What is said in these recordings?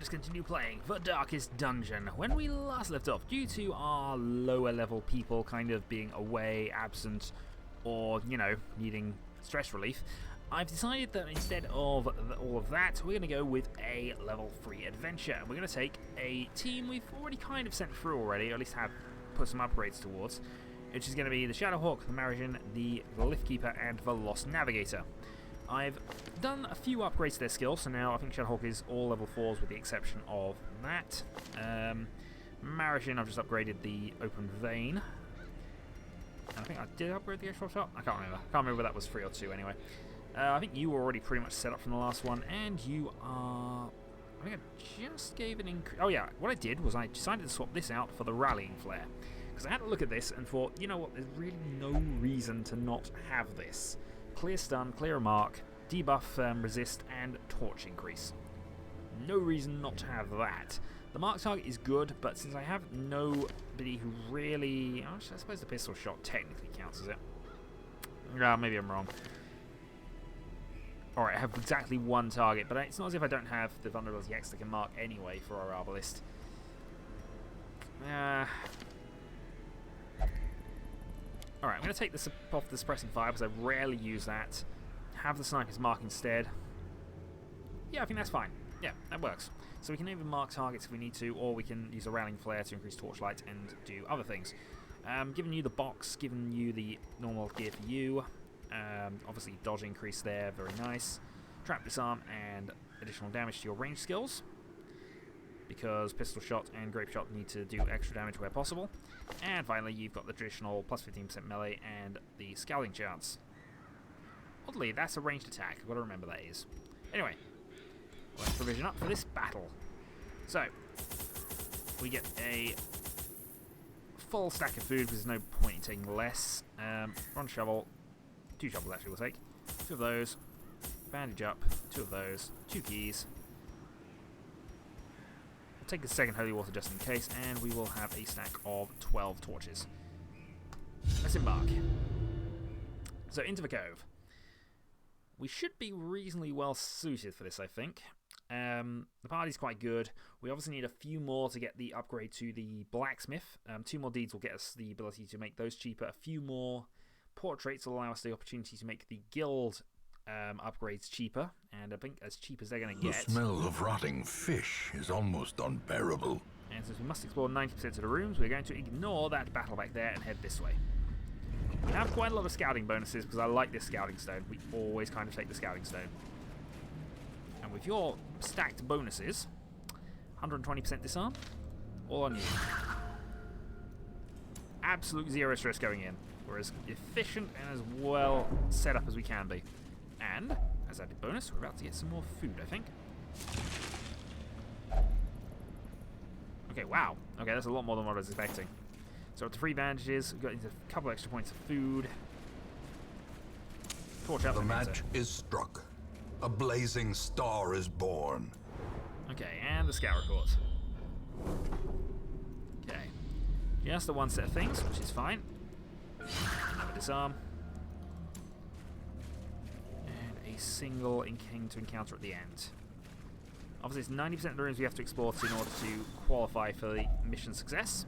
let us continue playing The Darkest Dungeon. When we last left off, due to our lower level people kind of being away, absent, or, you know, needing stress relief, I've decided that instead of all of that, we're going to go with a level 3 adventure. We're going to take a team we've already kind of sent through already, or at least have put some upgrades towards, which is going to be the Shadowhawk, the Marisian, the Liftkeeper, and the Lost Navigator. I've done a few upgrades to their skills, so now I think Shadowhawk is all level 4s with the exception of that. Marisian, I've just upgraded the Open Vein. And I think I did upgrade the Extra Shot? I can't remember. I can't remember whether that was 3 or 2 anyway. I think you were already pretty much set up from the last one, and you are... I think I just gave an increase... Oh yeah, what I did was I decided to swap this out for the Rallying Flare. Because I had to look at this and thought, you know what, there's really no reason to not have this. Clear stun, clear mark, debuff resist, and torch increase. No reason not to have that. The mark target is good, but since I have nobody who really... I suppose the pistol shot technically counts as it. Maybe I'm wrong. Alright, I have exactly one target, but it's not as if I don't have the vulnerability X that can mark anyway for our Arbalist. Alright, I'm going to take this off the suppressing fire because I rarely use that. Have the sniper's mark instead. Yeah, I think that's fine. Yeah, that works. So we can even mark targets if we need to, or we can use a rallying flare to increase torchlight and do other things. Giving you the box, giving you the normal gear for you. Obviously dodge increase there, very nice. Trap disarm and additional damage to your range skills, because pistol shot and grape shot need to do extra damage where possible. And finally, you've got the traditional plus 15% melee and the scouting chance. Oddly, that's a ranged attack. I've got to remember that is. Anyway, let's provision up for this battle. So, we get a full stack of food because there's no point in taking less. One shovel, 2 shovels actually we'll take. 2 of those, bandage up, 2 of those, 2 keys. Take the second holy water just in case, and we will have a stack of 12 torches. Let's embark. So, into the cove. We should be reasonably well suited for this, I think. The party's quite good. We obviously need a few more to get the upgrade to the blacksmith. 2 more deeds will get us the ability to make those cheaper. A few more portraits will allow us the opportunity to make the guild upgrades cheaper, and I think as cheap as they're going to get. The smell of rotting fish is almost unbearable. And since we must explore 90% of the rooms, we're going to ignore that battle back there and head this way. We have quite a lot of scouting bonuses because I like this scouting stone. We always kind of take the scouting stone. And with your stacked bonuses, 120% disarm, all on you. Absolute zero stress going in. We're as efficient and as well set up as we can be. And, as added bonus, we're about to get some more food, I think. Okay, wow. Okay, that's a lot more than what I was expecting. So up to 3 bandages, we've got a couple extra points of food. Torch out the match is struck. A blazing star is born. Okay, and the scout report. Okay. Just the one set of things, which is fine. Another disarm. A single king to encounter at the end. Obviously, it's 90% of the rooms we have to explore in order to qualify for the mission success.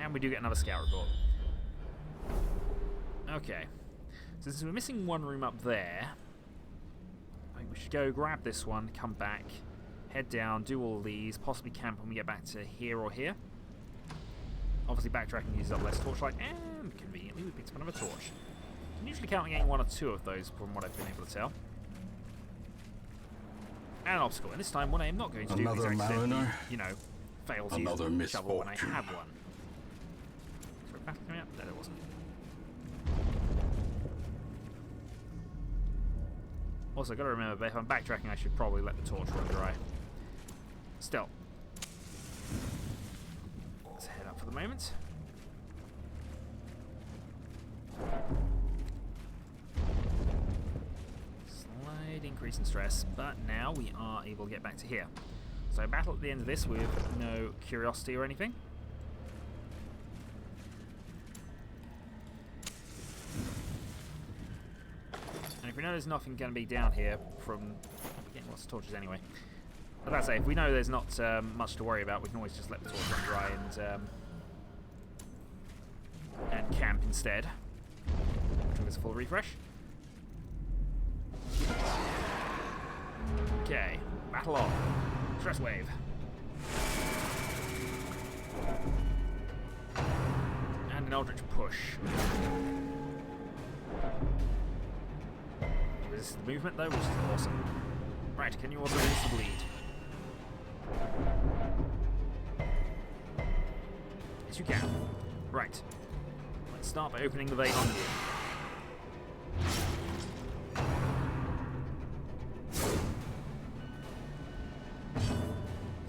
And we do get another scout report. Okay. So since we're missing one room up there, I think we should go grab this one, come back, head down, do all these, possibly camp when we get back to here or here. Obviously backtracking uses up less torchlight, and conveniently we picked up another torch. I'm usually counting getting 1 or 2 of those from what I've been able to tell. And an obstacle, and this time what I am not going to do is accidentally, you know, fail to use the shovel when I have one. Is there a battle coming up? No, there wasn't. Also, got to remember, if I'm backtracking, I should probably let the torch run dry. Still. Let's head up for the moment. Slight increase in stress, but now we are able to get back to here. So battle at the end of this with no curiosity or anything. we know there's nothing going to be down here from... We're getting lots of torches anyway. As I say, if we know there's not much to worry about, we can always just let the torch run dry and camp instead. Give us a full refresh. Okay, battle on. Stress wave. And an eldritch push. Resist the movement though, which is awesome. Right, can you also resist the bleed? Yes, you can. Right. Let's start by opening the vein on you.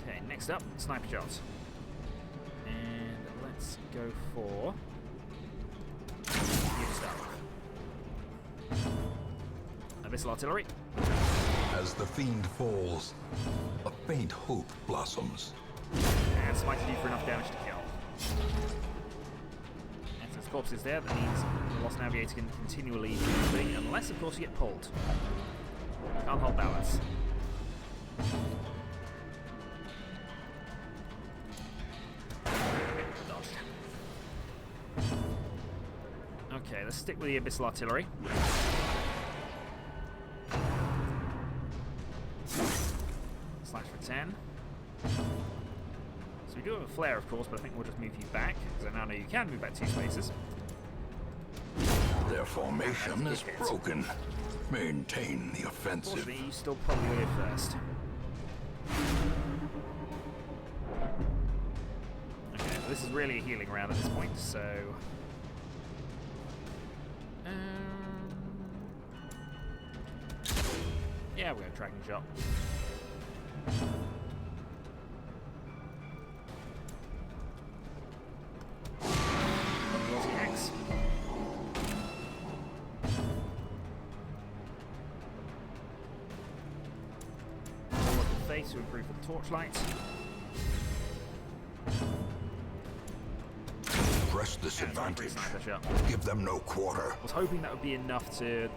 Okay, next up, sniper shot. And let's go for... you to start with. Abyssal artillery. As the fiend falls, a faint hope blossoms. And smite to do for enough damage to kill. And since corpse is there, that means the Lost Navigator can continually do moving, unless of course you get pulled. Can't hold balance. Dodged. Okay, let's stick with the Abyssal Artillery. Slash for 10. So we do have a flare, of course, but I think we'll just move you back, because I now know you can move back 2 spaces. Their formation is broken. Maintain the offensive. Unfortunately, you still probably go first. Okay, well, this is really a healing round at this point, so... yeah, we're going to tracking shot. Axe. Face to improve the torchlight. Press this advantage. Give them no quarter. I was hoping that would be enough to...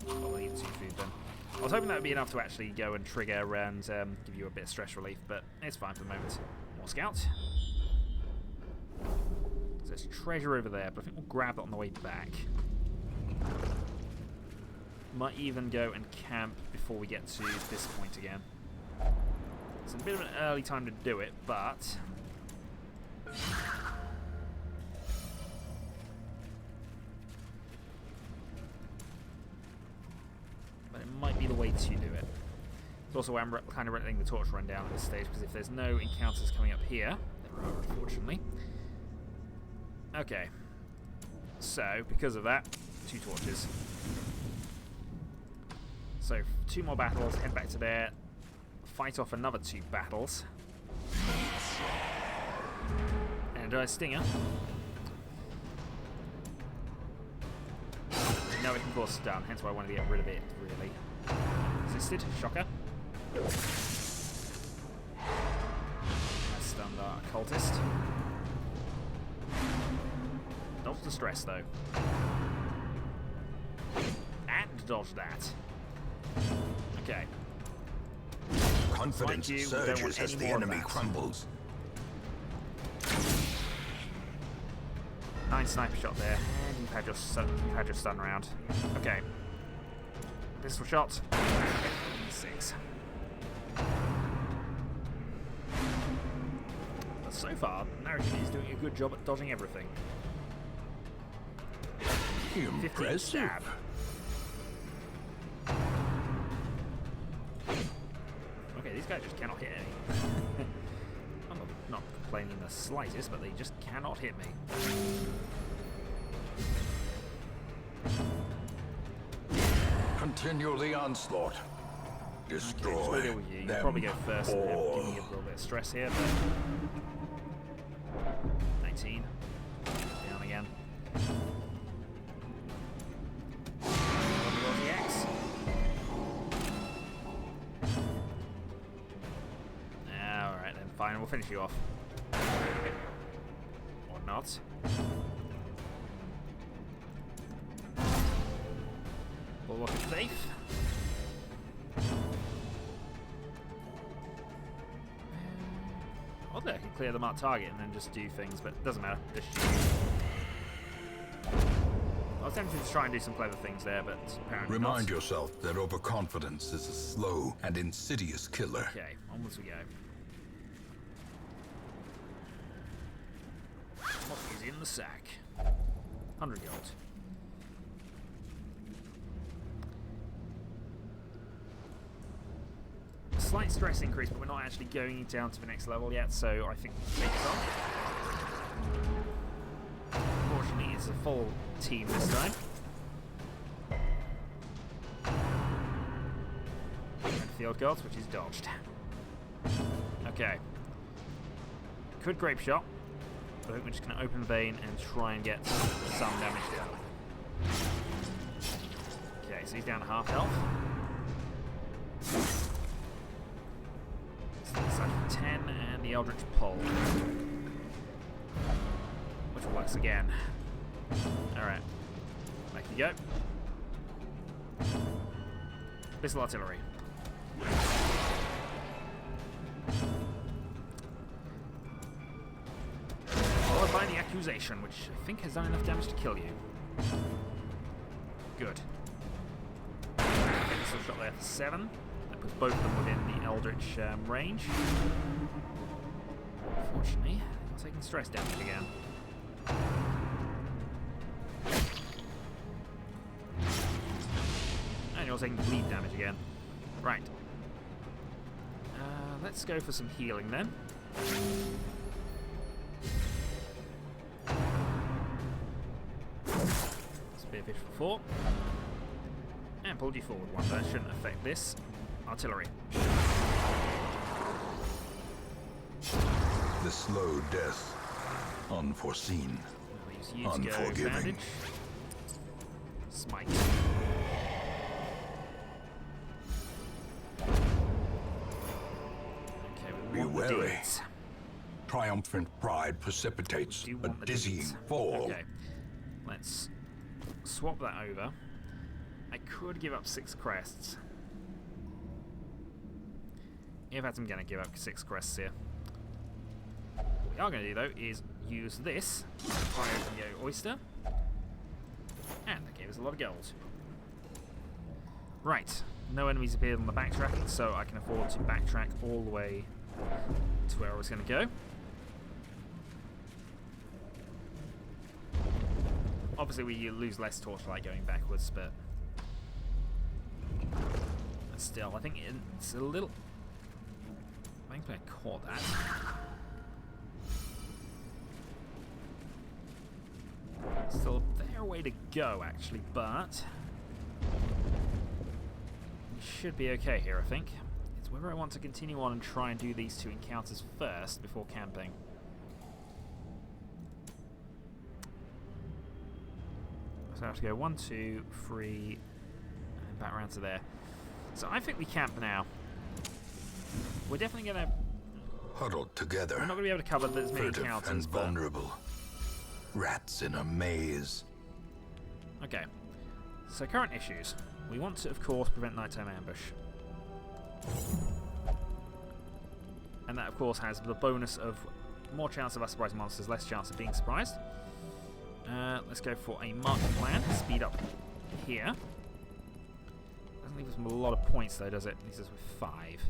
oh, I need 2 food then. I was hoping that would be enough to actually go and trigger and give you a bit of stress relief, but it's fine for the moment. More scouts. So there's treasure over there, but I think we'll grab that on the way back. Might even go and camp before we get to this point again. It's a bit of an early time to do it, but... but it might be the way to do it. It's also why I'm kind of letting the torch run down at this stage, because if there's no encounters coming up here, there are, unfortunately. Okay. So, because of that, 2 torches. So, 2 more battles, head back to there, fight off another 2 battles. And a stinger. Now we can cause stun, hence why I wanted to get rid of it, really. Resisted, shocker. That stunned our cultist. Dodge the stress, though. And dodge that. Okay. Confidence surges as the enemy crumbles. 9 sniper shot there, and you've had your stun round. Okay. Pistol shot. 6. But so far, Narrative is doing a good job at dodging everything. 15 stab. Okay, these guys just cannot hit me. I'm not complaining the slightest, but they just cannot hit me. Continue the onslaught. Destroy Okay, so you probably go first and give me a little bit of stress here, but 19. Down again. Alright then, fine, we'll finish you off. Or not. Bulwark of Faith. Oddly, I could clear the marked target and then just do things, but it doesn't matter. Just shoot. I was tempted to try and do some clever things there, but apparently Remind not. yourself that overconfidence is a slow and insidious killer. Okay, onwards we go. What is in the sack? 100 gold. Slight stress increase, but we're not actually going down to the next level yet, so I think we'll take this on. Unfortunately, it's a full team this time. Field goals, which is dodged. Okay. Could grape shot, but I think we're just going to open vein and try and get some damage down. Okay, so he's down to half health. Such for 10 and the Eldritch Pull, which works again. Alright, back you go. Missile Artillery. Followed by the Accusation, which I think has done enough damage to kill you. Good. Missile shot there for 7. That puts both of them within the Eldritch range. Unfortunately, I'm taking stress damage again. And you're taking bleed damage again. Right. Let's go for some healing then. Spearfish for 4. And pulled you forward 1. That shouldn't affect this. Artillery. The slow death. Unforeseen. Use you to go Unforgiving. bandage. Smite. Be wary. Triumphant pride precipitates a dizzying fall. Okay, let's swap that over. I could give up 6 crests. In fact, I'm going to give up 6 crests here. What we are going to do, though, is use this Fire Yo Oyster. And that gave us a lot of gold. Right, no enemies appeared on the backtracking, so I can afford to backtrack all the way to where I was going to go. Obviously, we lose less torchlight going backwards, but still, I think it's a little. I think I caught that. Still a fair way to go, actually, but we should be okay here, I think. It's whether I want to continue on and try and do these 2 encounters first before camping. So I have to go 1, 2, 3, and back around to there. So I think we camp now. We're definitely going to... Huddled together. We're not going to be able to cover as many Furtive encounters, and but... vulnerable. Rats in a maze. Okay. So current issues. We want to, of course, prevent nighttime ambush. And that, of course, has the bonus of more chance of us surprising monsters, less chance of being surprised. Let's go for a market plan. Speed up here. Doesn't leave us with a lot of points, though, does it? Leaves us with 5.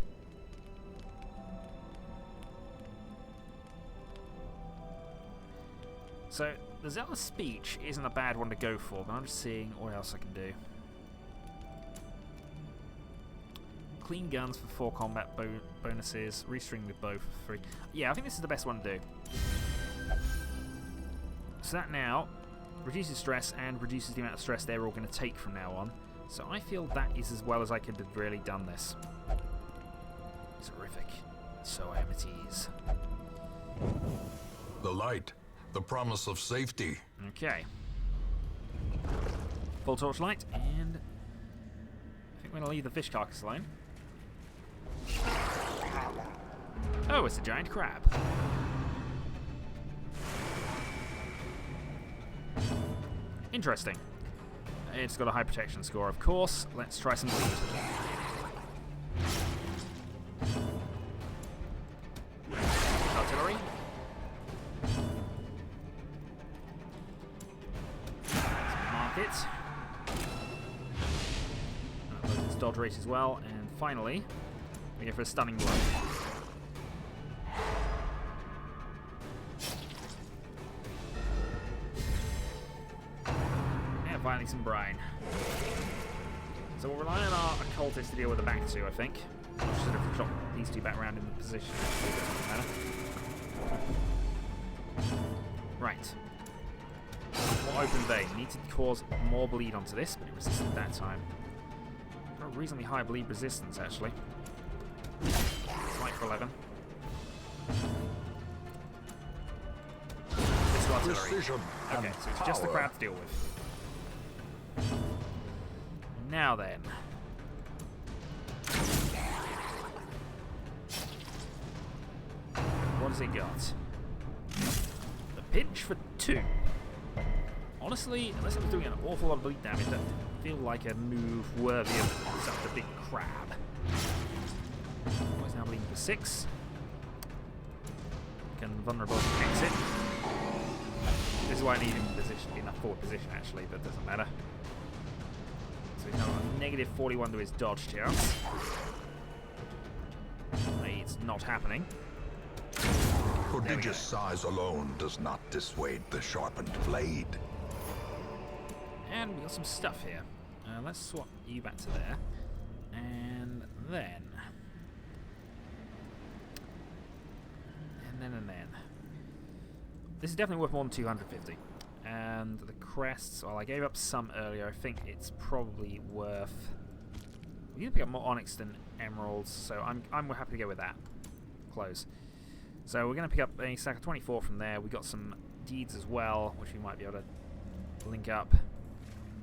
So, the Zealous Speech isn't a bad one to go for, but I'm just seeing what else I can do. Clean guns for 4 combat bonuses, restring the bow for 3. Yeah, I think this is the best one to do. So that now reduces stress and reduces the amount of stress they're all going to take from now on. So I feel that is as well as I could have really done this. It's horrific. So I am at ease. The light. The promise of safety. Okay. Full torchlight, and I think we're going to leave the fish carcass alone. Oh, it's a giant crab. Interesting. It's got a high protection score, of course. Let's try some bleed. Artillery. Mark it. Its dodge rate as well. And finally, we go for a stunning blow. And finally some brine. So we'll rely on our occultist to deal with the back two, I think. I should have shot these two back around in the position. It doesn't matter. Right. More open vein. Need to cause more bleed onto this, but it resisted that time. Got a reasonably high bleed resistance, actually. Slight for 11. This artillery. Precision Okay, so it's just the crab to deal with. Now then. What has it got? A pinch for 2. Honestly, unless it was doing an awful lot of bleed damage, that didn't feel like a move worthy of such a big crab. It's now bleeding for 6. Can vulnerable exit. This is why I need him in a forward position, actually, but it doesn't matter. So he's now got a negative 41 to his dodge chance. It's not happening. Prodigious size alone does not dissuade the sharpened blade. And we got some stuff here. Let's swap you back to there. And then. This is definitely worth more than 250. And the crests, well, I gave up some earlier. I think it's probably worth. We need to pick up more onyx than emeralds, so I'm happy to go with that. Close. So we're going to pick up a stack of 24 from there. We got some deeds as well, which we might be able to link up.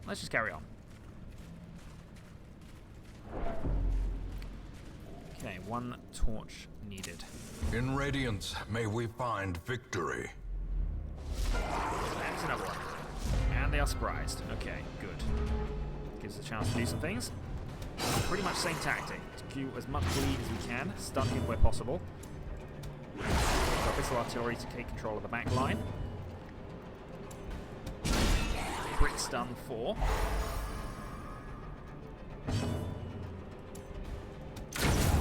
Let's just carry on. Okay, 1 torch needed. In Radiance, may we find victory. That's another one. And they are surprised. Okay, good. Gives us a chance to do some things. Pretty much same tactic. Do as much bleed as we can. Stun him where possible. Abyssal artillery to take control of the back line. Crit stun 4.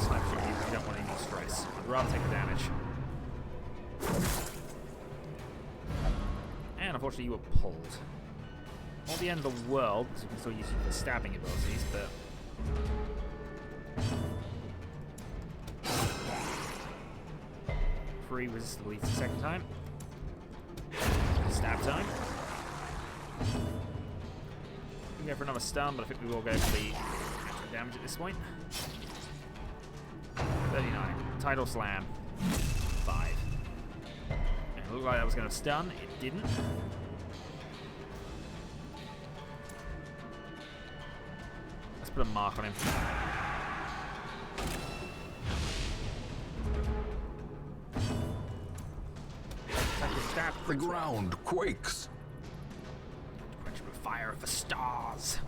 Sniper shot you don't want any more stress. I'd rather take the damage. And unfortunately you were pulled. Not the end of the world, because you can still use your stabbing abilities, but... Free resist bleeds the second time. Stab time. We can go for another stun, but I think we will go for the extra damage at this point. 39. Tidal slam. 5. And it looked like that was going to stun. It didn't. Let's put a mark on him. The ground quakes. Quench the fire of the stars.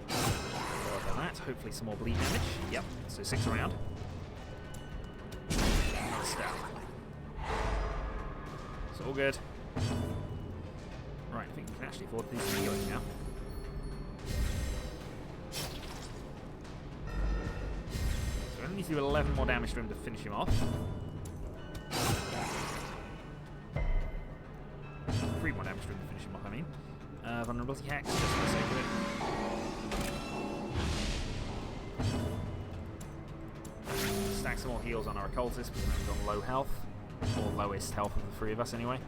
After that, hopefully some more bleed damage. Yep, so 6 around. Another stab. It's all good. Right, I think we can actually afford these healing now. So we only need to do 11 more damage to him to finish him off. 3 more damage to him to finish him off, I mean. Vulnerability hacks, just for the sake of it. Stack some more heals on our occultist, because he's on low health. Or lowest health of the 3 of us, anyway.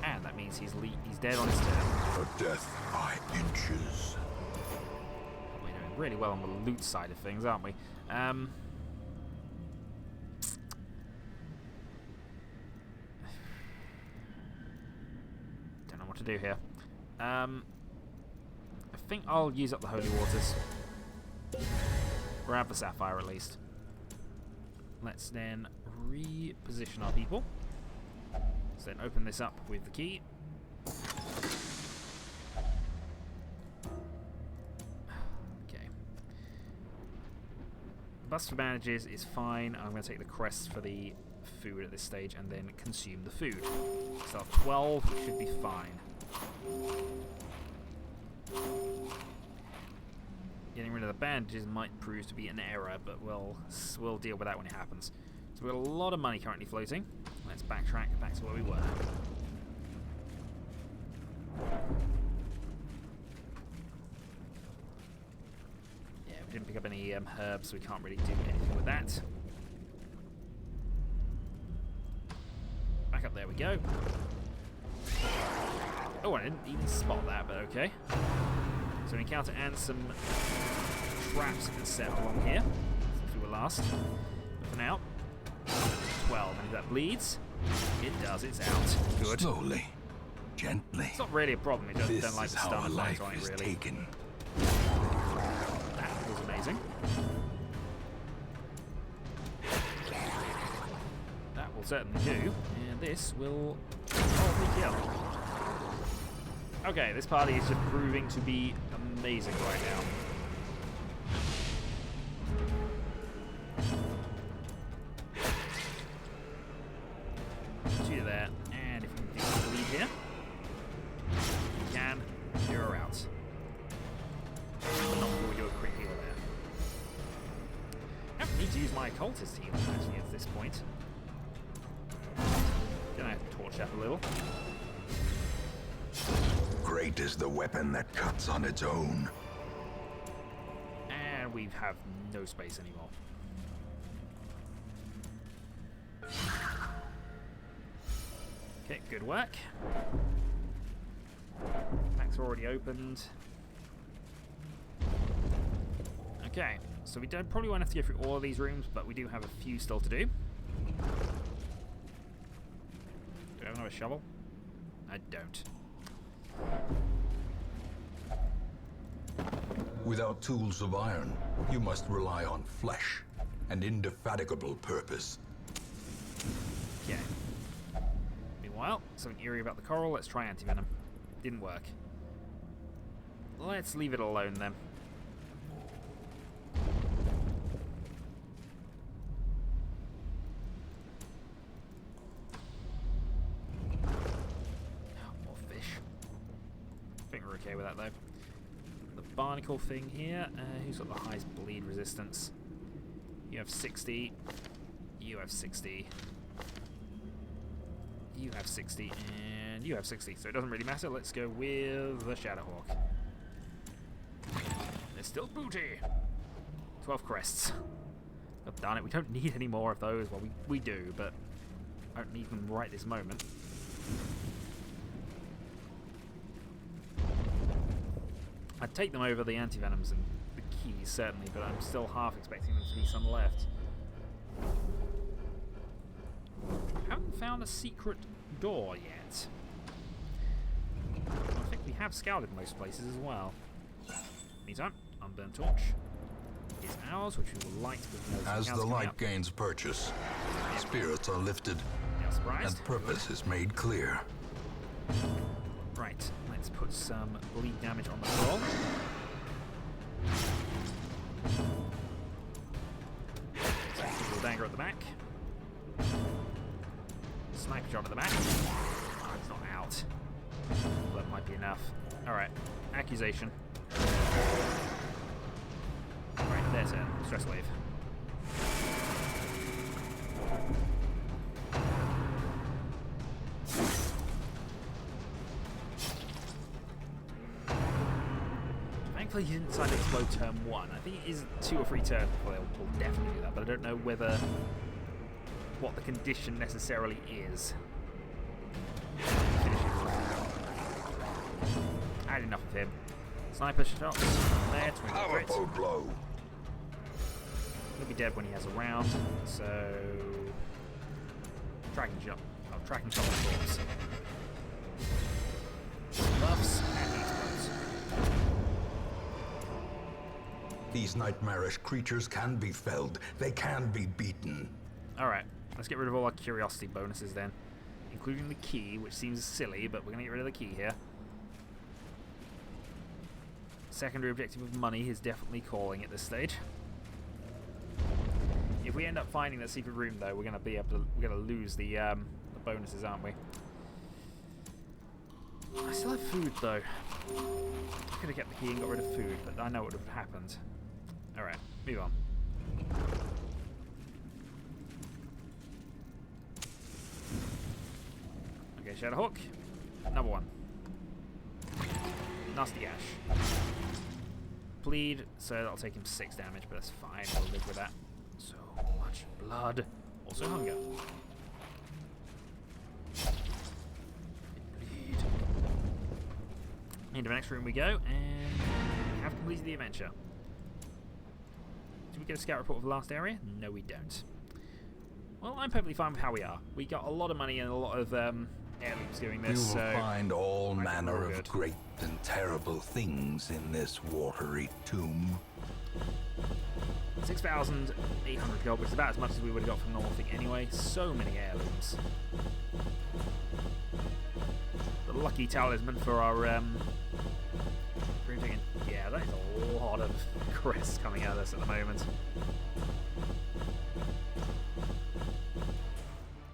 And that means he's dead on his turn. A death by inches. We're doing really well on the loot side of things, aren't we? To do here. I think I'll use up the holy waters. Grab the sapphire at least. Let's then reposition our people. So then open this up with the key. bust for bandages is fine. I'm going to take the crests for the food at this stage and then consume the food. So 12 should be fine. Getting rid of the bandages might prove to be an error, but we'll deal with that when it happens. So we've got a lot of money currently floating. Let's backtrack back to where we were. Yeah, we didn't pick up any herbs, so we can't really do anything with that. Back up, there we go. Oh, I didn't even spot that, but okay. So an encounter and some traps have been set along here since we were last. But for now, 12. And if that bleeds, it does. It's out. Good. Slowly, gently. It's not really a problem. We just don't like This the is how a stun life on it, is really. taken. That was amazing. That will certainly do. And this will probably kill. Okay, this party is just proving to be amazing right now. Two there, and if we can do the lead here, we can. You're out. But not before we do a quick heal there. I don't need to use my occultist heal actually at this point. Gonna torch up a little. Great is the weapon that cuts on its own. And we have no space anymore. Okay, good work. Packs are already opened. Okay, so we probably won't have to go through all of these rooms, but we do have a few still to do. Do I have another shovel? I don't. Without tools of iron, you must rely on flesh and indefatigable purpose. Okay. Meanwhile, something eerie about the coral. Let's try anti-venom. Didn't work. Let's leave it alone then. More fish. I think we're okay with that though. The barnacle thing here. Who's got the highest bleed resistance? You have 60. You have 60. You have 60. And you have 60. So it doesn't really matter. Let's go with the Shadowhawk. There's still booty. 12 crests. God darn it. We don't need any more of those. Well, we do, but I don't need them right this moment. I'd take them over the antivenoms and the keys, certainly, but I'm still half expecting them to be some left. Haven't found a secret door yet. I think we have scouted most places as well. Meantime, Unburned Torch is ours, which we will light with no As the light gains purchase, spirits are lifted, and purpose is made clear. Right, let's put some bleed damage on the roll. Single dagger at the back. Sniper shot at the back. Oh, it's not out. That might be enough. Alright, accusation. Right, there's a stress wave. Thankfully he didn't decide to explode turn 1. I think it is 2 or 3 turns before they'll definitely do that, but I don't know what the condition necessarily is. I had enough of him. Sniper shots. There, 20 Powerful blow. He'll be dead when he has a round, so tracking shot. Oh, tracking shot on the corpse. Buffs and he explodes. These nightmarish creatures can be felled. They can be beaten. Alright, let's get rid of all our curiosity bonuses then. Including the key, which seems silly, but we're going to get rid of the key here. Secondary objective of money is definitely calling at this stage. we end up finding that secret room, though, we're gonna lose the bonuses, aren't we? I still have food, though. I could have kept the key and got rid of food, but I know what would have happened. All right, move on. Okay, Shadowhawk, number 1. Nasty Gash. Bleed, so that'll take him 6 damage, but that's fine. We'll live with that. So much blood. Also hunger. Bleed. Into the next room we go, and we have completed the adventure. Did we get a scout report of the last area? No, we don't. Well, I'm perfectly fine with how we are. We got a lot of money and a lot of heirlooms doing this. You will find all manner of great and terrible things in this watery tomb. 6,800 gold, which is about as much as we would have got from the normal thing anyway. So many heirlooms. The lucky talisman for our printing. Yeah, that is a lot of crests coming at us at the moment.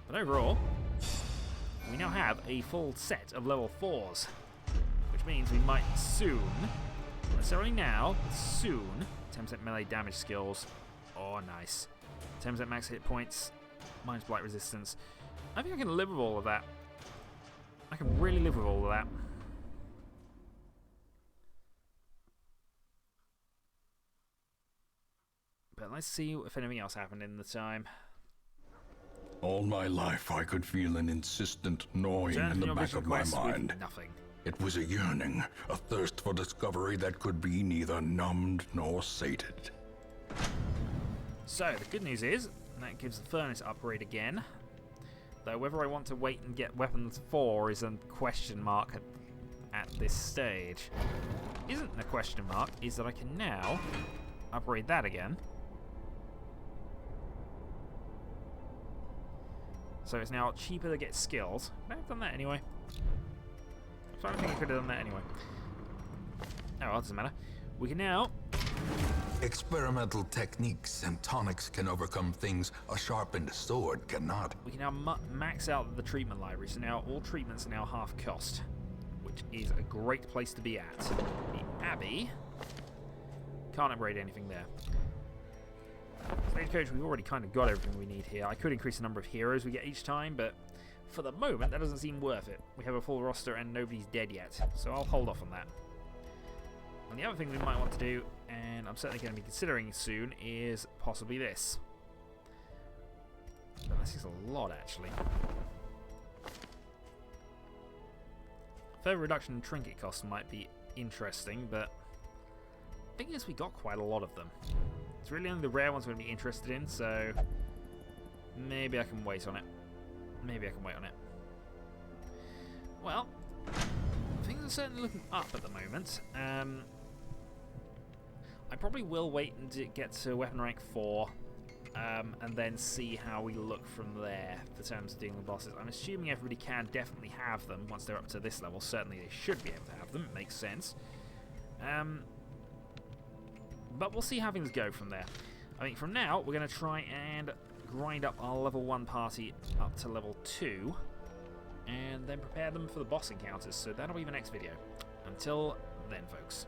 But overall, we now have a full set of level 4s, which means we might soon, not necessarily now, but soon, 10% melee damage skills. Oh, nice. 10% max hit points, minus blight resistance. I think I can live with all of that. I can really live with all of that. But let's see if anything else happened in the time. All my life I could feel an insistent gnawing in the back of my mind. Nothing. It was a yearning, a thirst for discovery that could be neither numbed nor sated. So, the good news is, that gives the furnace upgrade again. Though whether I want to wait and get weapons 4 is a question mark at this stage. Isn't a question mark, is that I can now upgrade that again. So it's now cheaper to get skills. Could I have done that anyway? So I don't think I could have done that anyway. Oh, well, it doesn't matter. We can now... Experimental techniques and tonics can overcome things a sharpened sword cannot. We can now max out the treatment library. So now all treatments are now half cost, which is a great place to be at. The Abbey... Can't upgrade anything there. Stagecoach, we've already kind of got everything we need here. I could increase the number of heroes we get each time, but for the moment, that doesn't seem worth it. We have a full roster and nobody's dead yet, so I'll hold off on that. And the other thing we might want to do, and I'm certainly going to be considering soon, is possibly this. But this is a lot, actually. Further reduction in trinket costs might be interesting, but the thing is we got quite a lot of them. It's really only the rare ones we're going to be interested in, so maybe I can wait on it. Maybe I can wait on it. Well, things are certainly looking up at the moment. I probably will wait and get to weapon rank 4, and then see how we look from there in terms of dealing with bosses. I'm assuming everybody can definitely have them once they're up to this level. Certainly they should be able to have them. It makes sense. But we'll see how things go from there. I think from now, we're going to try and grind up our level 1 party up to level 2, and then prepare them for the boss encounters. So that'll be the next video. Until then, folks.